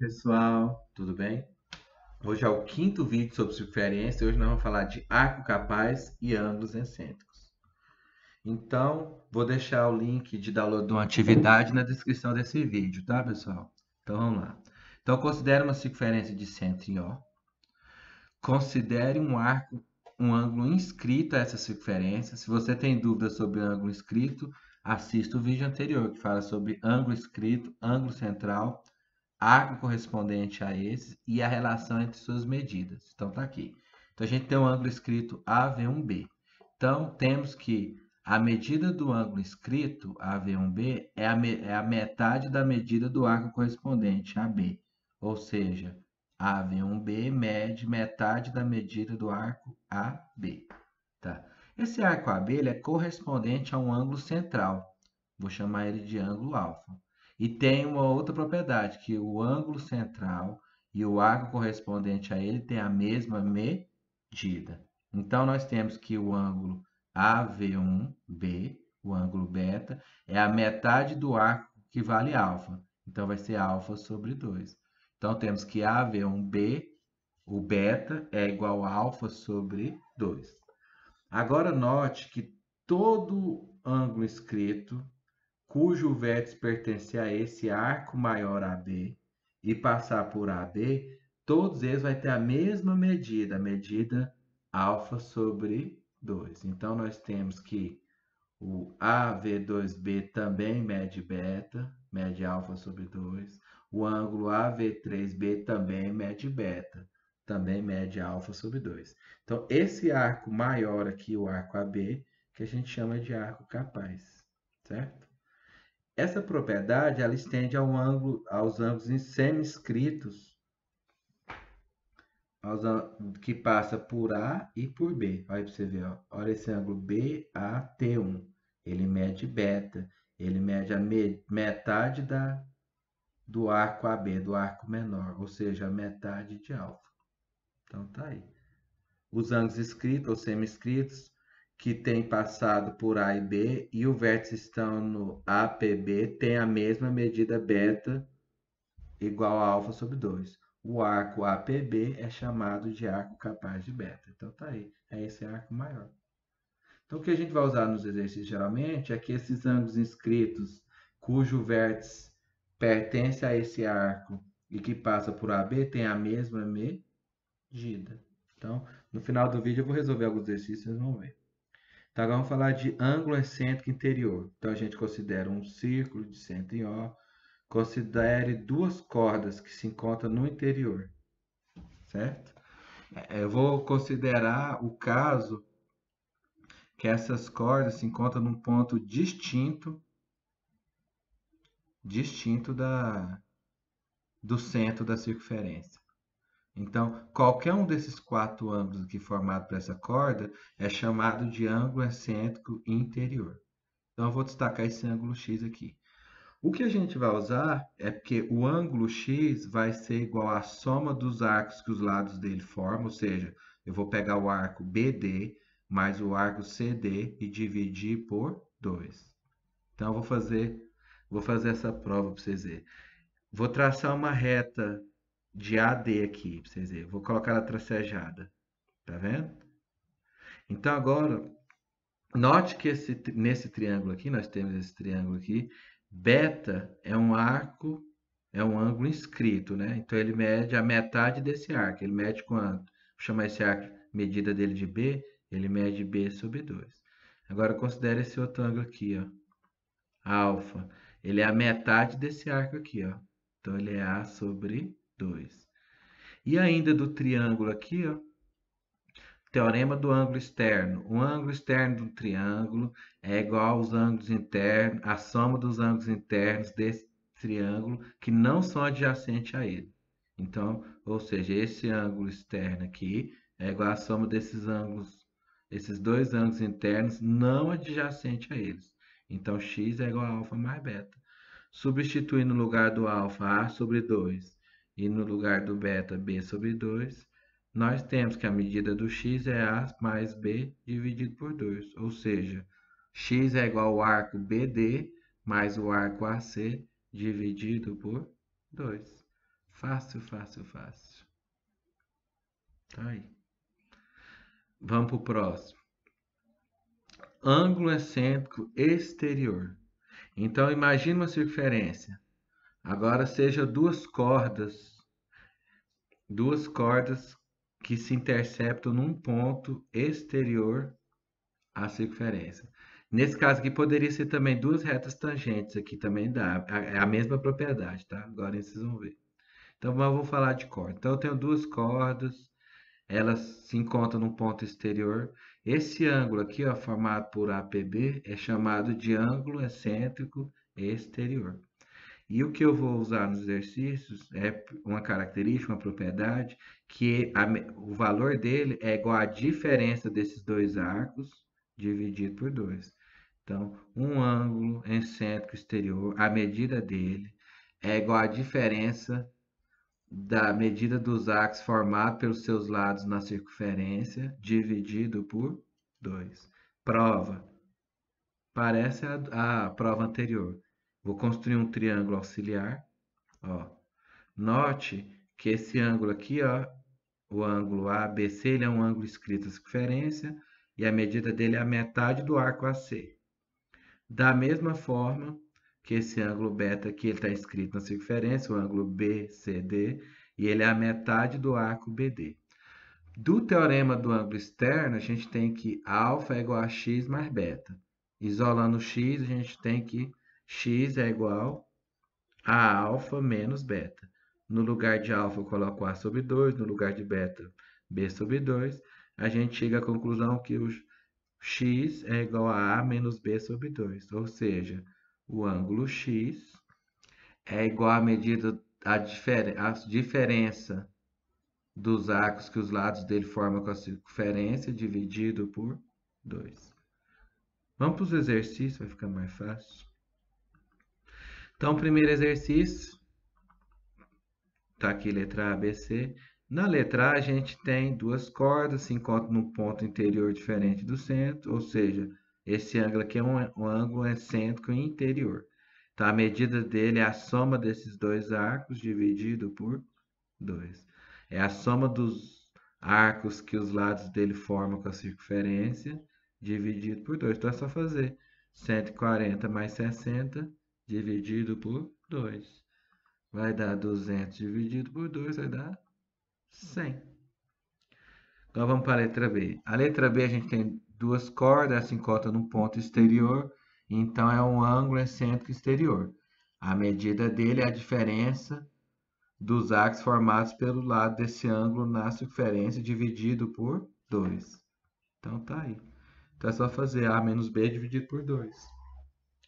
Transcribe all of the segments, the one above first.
pessoal, tudo bem? Hoje é o quinto vídeo sobre circunferência e hoje nós vamos falar de arco capaz e ângulos excêntricos. Então, vou deixar o link de download de uma atividade na descrição desse vídeo, tá, pessoal? Então, vamos lá. Então, considere uma circunferência de centro em O. Considere um arco, um ângulo inscrito a essa circunferência. Se você tem dúvidas sobre ângulo inscrito, assista o vídeo anterior que fala sobre ângulo inscrito, ângulo central, arco correspondente a esses e a relação entre suas medidas. Então, tá aqui. Então, a gente tem um ângulo escrito AV1B. Então, temos que a medida do ângulo escrito, AV1B, é a metade da medida do arco correspondente, AB. Ou seja, AV1B mede metade da medida do arco AB. Tá? Esse arco AB ele é correspondente a um ângulo central. Vou chamar ele de ângulo alfa. E tem uma outra propriedade, que o ângulo central e o arco correspondente a ele têm a mesma medida. Então, nós temos que o ângulo AV1B, o ângulo beta, é a metade do arco que vale alfa. Então, vai ser alfa sobre 2. Então, temos que AV1B, o beta, é igual a alfa sobre 2. Agora, note que todo ângulo escrito cujo vértice pertencer a esse arco maior AB e passar por AB, todos eles vão ter a mesma medida, a medida alfa sobre 2. Então, nós temos que o AV2B também mede beta, mede alfa sobre 2. O ângulo AV3B também mede beta, também mede alfa sobre 2. Então, esse arco maior aqui, o arco AB, que a gente chama de arco capaz, certo? Essa propriedade ela estende aos ângulos semi-inscritos que passa por A e por B. Olha para você ver, ó. Olha esse ângulo BAT1. Ele mede beta, ele mede a metade do arco AB, do arco menor, ou seja, a metade de alfa. Então tá aí. Os ângulos inscritos ou semi-inscritos que têm passado por A e B e o vértice estão no APB têm a mesma medida beta igual a alfa sobre 2. O arco APB é chamado de arco capaz de beta. Então tá aí, é esse arco maior. Então o que a gente vai usar nos exercícios geralmente é que esses ângulos inscritos cujo vértice pertence a esse arco e que passa por AB tem a mesma medida. Então, no final do vídeo eu vou resolver alguns exercícios, vocês vão ver. Então, agora vamos falar de ângulo excêntrico interior. Então, a gente considera um círculo de centro em O. Considere duas cordas que se encontram no interior, certo? Eu vou considerar o caso que essas cordas se encontram num ponto distinto do centro da circunferência. Então, qualquer um desses quatro ângulos aqui formado por essa corda é chamado de ângulo excêntrico interior. Então, eu vou destacar esse ângulo X aqui. O que a gente vai usar é porque o ângulo X vai ser igual à soma dos arcos que os lados dele formam, ou seja, eu vou pegar o arco BD mais o arco CD e dividir por 2. Então, eu vou fazer essa prova para vocês verem. Vou traçar uma reta de AD aqui, para vocês verem. Vou colocar ela tracejada. Tá vendo? Então, agora, note que nesse triângulo aqui, nós temos esse triângulo aqui, beta é um arco, é um ângulo inscrito, né? Então, ele mede a metade desse arco. Ele mede quanto? Vou chamar esse arco, medida dele de B, ele mede B sobre 2. Agora, considere esse outro ângulo aqui, ó. Alfa. Ele é a metade desse arco aqui, ó. Então, ele é A sobre 2. E ainda do triângulo aqui, ó, teorema do ângulo externo. O ângulo externo do triângulo é igual aos ângulos internos, a soma dos ângulos internos desse triângulo que não são adjacentes a ele. Então, ou seja, esse ângulo externo aqui é igual à soma desses ângulos, esses dois ângulos internos não adjacentes a eles. Então, x é igual a alfa mais beta. Substituir no lugar do alfa A sobre 2 e no lugar do beta B sobre 2, nós temos que a medida do x é A mais B dividido por 2. Ou seja, x é igual ao arco BD mais o arco AC dividido por 2. Fácil, fácil, fácil. Tá aí. Vamos pro próximo. Ângulo excêntrico exterior. Então, imagine uma circunferência. Agora seja duas cordas que se interceptam num ponto exterior à circunferência. Nesse caso aqui, poderia ser também duas retas tangentes, aqui também dá. É a mesma propriedade, tá? Agora vocês vão ver. Então, vamos falar de corda. Então, eu tenho duas cordas, elas se encontram num ponto exterior. Esse ângulo aqui, ó, formado por APB, é chamado de ângulo excêntrico exterior. E o que eu vou usar nos exercícios é uma característica, uma propriedade, que o valor dele é igual à diferença desses dois arcos dividido por 2. Então, um ângulo excêntrico exterior, a medida dele é igual à diferença da medida dos arcos formados pelos seus lados na circunferência, dividido por 2. Prova. Parece a prova anterior. Vou construir um triângulo auxiliar. Ó. Note que esse ângulo aqui, ó, o ângulo ABC, ele é um ângulo escrito à circunferência e a medida dele é a metade do arco AC. Da mesma forma que esse ângulo beta aqui está escrito na circunferência, o ângulo BCD, e ele é a metade do arco BD. Do teorema do ângulo externo, a gente tem que alfa é igual a x mais beta. Isolando x, a gente tem que x é igual a alfa menos beta. No lugar de alfa, eu coloco A sobre 2, no lugar de beta, B sobre 2. A gente chega à conclusão que o x é igual a menos B sobre 2. Ou seja, o ângulo x é igual à medida, a diferença dos arcos que os lados dele formam com a circunferência dividido por 2. Vamos para os exercícios, vai ficar mais fácil. Então, primeiro exercício, está aqui letra A, B, C. Na letra A, a gente tem duas cordas, se encontram num ponto interior diferente do centro, ou seja, esse ângulo aqui é um ângulo excêntrico interior. Então, a medida dele é a soma desses dois arcos dividido por 2. É a soma dos arcos que os lados dele formam com a circunferência dividido por 2. Então, é só fazer 140 mais 60 dividido por 2. Vai dar 200 dividido por 2, vai dar 100. Então vamos para a letra B. A letra B a gente tem duas cordas, se encontram num ponto exterior, então é um ângulo excêntrico exterior. A medida dele é a diferença dos arcos formados pelo lado desse ângulo na circunferência dividido por 2. Então tá aí. Então é só fazer A menos B dividido por 2.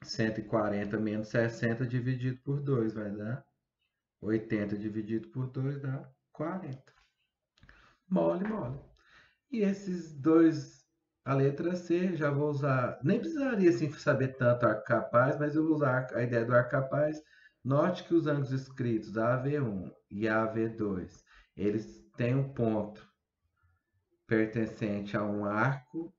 140 menos 60 dividido por 2 vai dar 80 dividido por 2 dá 40. Mole, mole. E esses dois, a letra C, já vou usar. Nem precisaria assim, saber tanto arco capaz, mas eu vou usar a ideia do arco capaz. Note que os ângulos escritos AV1 e AV2, eles têm um ponto pertencente a um arco,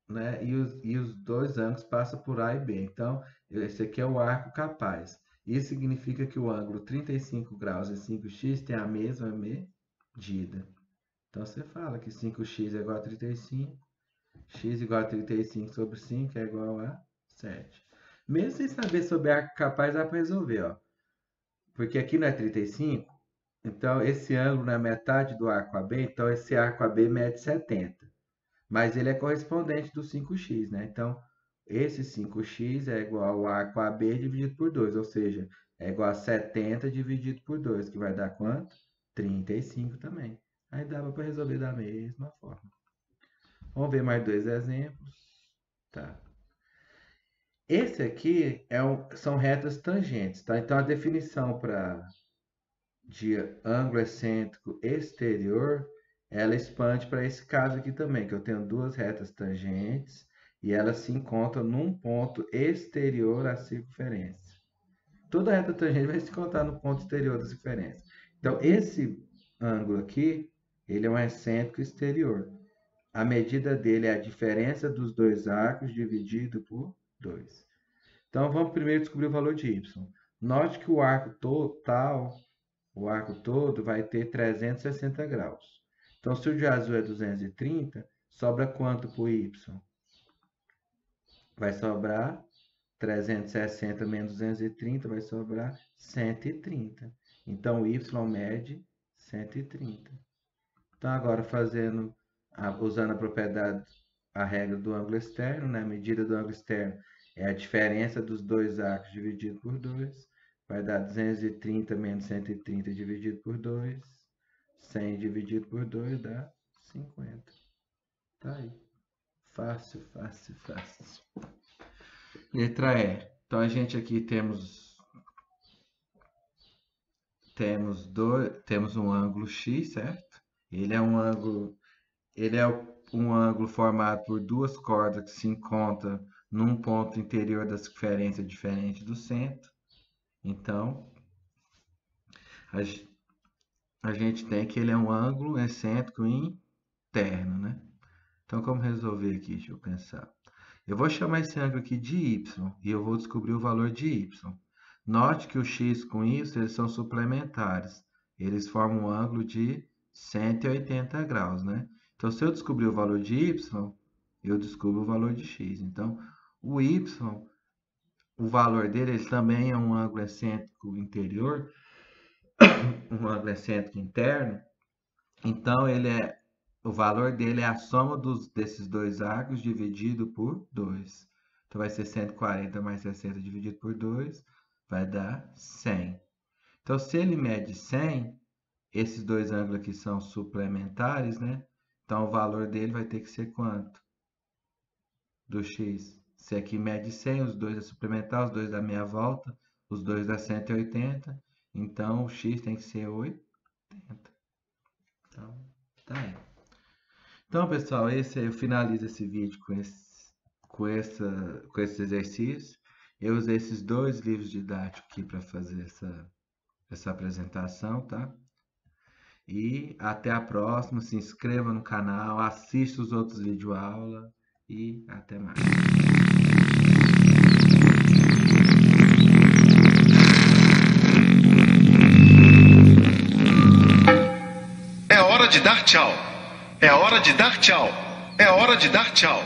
né? E os dois ângulos passam por A e B. Então, esse aqui é o arco capaz. Isso significa que o ângulo 35 graus e 5x tem a mesma medida. Então, você fala que 5x é igual a 35, x igual a 35 sobre 5 é igual a 7. Mesmo sem saber sobre arco capaz, dá para resolver, ó. Porque aqui não é 35, então esse ângulo não é metade do arco AB, então esse arco AB mede 70. Mas ele é correspondente do 5x, né? Então, esse 5x é igual ao arco AB dividido por 2, ou seja, é igual a 70 dividido por 2, que vai dar quanto? 35 também. Aí dava para resolver da mesma forma. Vamos ver mais dois exemplos. Tá. Esse aqui são retas tangentes, tá? Então, a definição de ângulo excêntrico exterior, ela expande para esse caso aqui também, que eu tenho duas retas tangentes e elas se encontram num ponto exterior à circunferência. Toda reta tangente vai se encontrar no ponto exterior da circunferência. Então, esse ângulo aqui, ele é um excêntrico exterior. A medida dele é a diferença dos dois arcos dividido por 2. Então, vamos primeiro descobrir o valor de y. Note que o arco total o arco todo vai ter 360 graus. Então, se o de azul é 230, sobra quanto para o y? Vai sobrar 360 menos 230, vai sobrar 130. Então, o y mede 130. Então, agora usando a propriedade, a regra do ângulo externo, né? A medida do ângulo externo é a diferença dos dois arcos dividido por 2. Vai dar 230 menos 130 dividido por 2. 100 dividido por 2 dá 50. Tá aí. Fácil, fácil, fácil. Letra E. Então, a gente aqui temos um ângulo X, certo? Ele é um ângulo formado por duas cordas que se encontram num ponto interior da circunferência diferente do centro. Então, a gente tem que ele é um ângulo excêntrico interno, né? Então, como resolver aqui? Deixa eu pensar. Eu vou chamar esse ângulo aqui de y e eu vou descobrir o valor de y. Note que o x com y eles são suplementares. Eles formam um ângulo de 180 graus, né? Então, se eu descobrir o valor de y, eu descubro o valor de x. Então, o y, o valor dele ele também é um ângulo excêntrico interior, um ângulo excêntrico interno. Então, o valor dele é a soma desses dois arcos dividido por 2. Então, vai ser 140 mais 60 dividido por 2, vai dar 100. Então, se ele mede 100, esses dois ângulos aqui são suplementares, né? Então, o valor dele vai ter que ser quanto? Do x. Se aqui mede 100, os dois é suplementar, os dois dá meia volta, os dois dá 180. Então, o x tem que ser 80. Então, tá aí. Então, pessoal, eu finalizo esse vídeo com esse exercício. Eu usei esses dois livros didáticos aqui para fazer essa apresentação, tá? E até a próxima. Se inscreva no canal, assista os outros videoaulas e até mais. É hora de dar tchau. É hora de dar tchau. É hora de dar tchau.